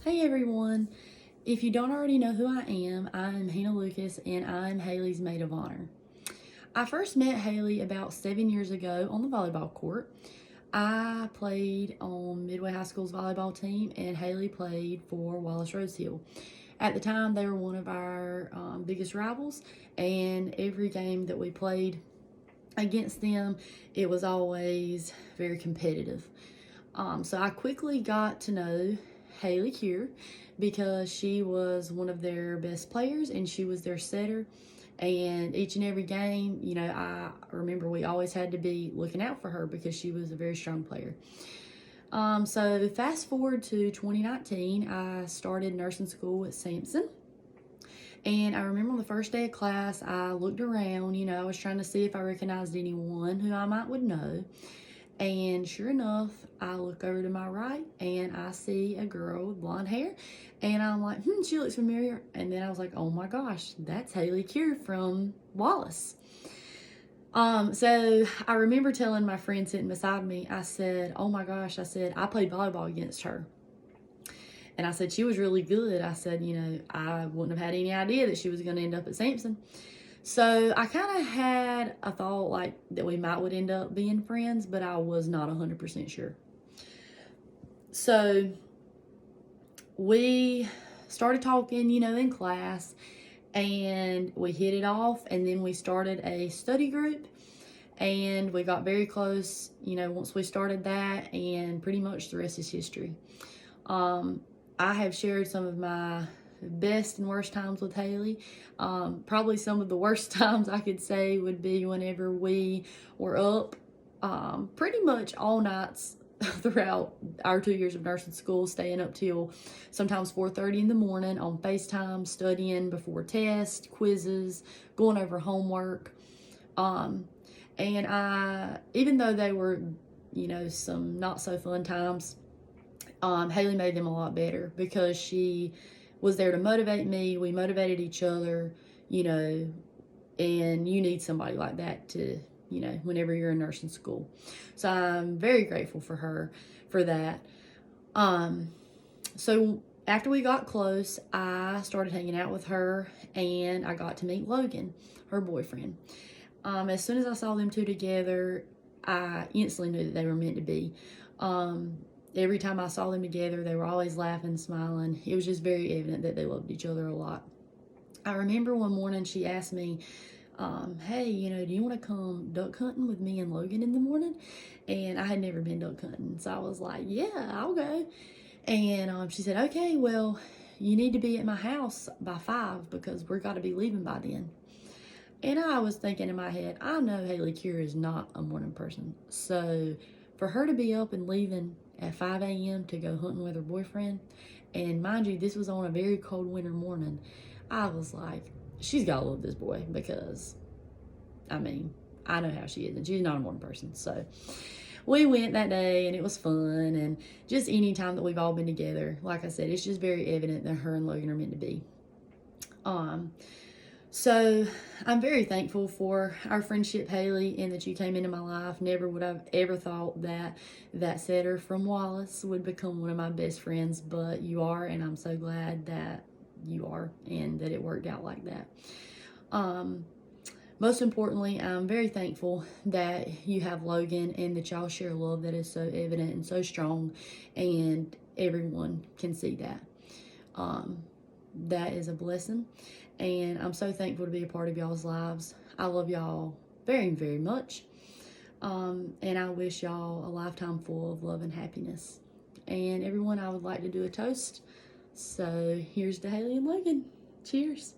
Hey everyone! If you don't already know who I am Hannah Lucas and I'm Haley's maid of honor. I first met Haley about 7 years ago on the volleyball court. I played on Midway High School's volleyball team and Haley played for Wallace Rose Hill. At the time, they were one of our biggest rivals, and every game that we played against them, it was always very competitive. So I quickly got to know Haley Cure because she was one of their best players and she was their setter. And each and every game, I remember we always had to be looking out for her because she was a very strong player. So fast forward to 2019, I started nursing school at Sampson. And I remember on the first day of class, I looked around, I was trying to see if I recognized anyone who I might would know. And sure enough, I look over to my right and I see a girl with blonde hair. And I'm like, she looks familiar. And then I was like, oh my gosh, that's Haley Cure from Wallace. So I remember telling my friend sitting beside me, I said, oh my gosh, I played volleyball against her. And I said, she was really good. I said, I wouldn't have had any idea that she was going to end up at Sampson. So I kind of had a thought like that we would end up being friends, but I was not 100% sure. So we started talking, in class, and we hit it off, and then we started a study group, and we got very close, once we started that, and pretty much the rest is history. I have shared some of my best and worst times with Haley. Probably some of the worst times I could say would be whenever we were up pretty much all nights throughout our 2 years of nursing school, staying up till sometimes 4:30 in the morning on FaceTime, studying before tests, quizzes, going over homework. And even though they were, some not so fun times, Haley made them a lot better because she was there to motivate me. We motivated each other, and you need somebody like that to, whenever you're in nursing school. So I'm very grateful for her for that. So after we got close, I started hanging out with her and I got to meet Logan, her boyfriend. As soon as I saw them two together, I instantly knew that they were meant to be. Every time I saw them together, they were always laughing, smiling. It was just very evident that they loved each other a lot. I remember one morning she asked me, hey, do you want to come duck hunting with me and Logan in the morning? And I had never been duck hunting. So I was like, yeah, I'll go. And she said, okay, well, you need to be at my house by 5 because we're got to be leaving by then. And I was thinking in my head, I know Haley Cure is not a morning person. So for her to be up and leaving at 5 a.m. to go hunting with her boyfriend, and mind you, this was on a very cold winter morning, I was like, she's got to love this boy because, I know how she is, and she's not a morning person. So we went that day, and it was fun, and just any time that we've all been together, like I said, it's just very evident that her and Logan are meant to be. So I'm very thankful for our friendship, Haley, and that you came into my life. Never would I've ever thought that setter from Wallace would become one of my best friends, but you are, and I'm so glad that you are and that it worked out like that. Most importantly, I'm very thankful that you have Logan and that y'all share love that is so evident and so strong, and everyone can see that. That is a blessing, and I'm so thankful to be a part of y'all's lives. I love y'all very, very much, and I wish y'all a lifetime full of love and happiness. And everyone, I would like to do a toast. So here's to Haley and Logan. Cheers.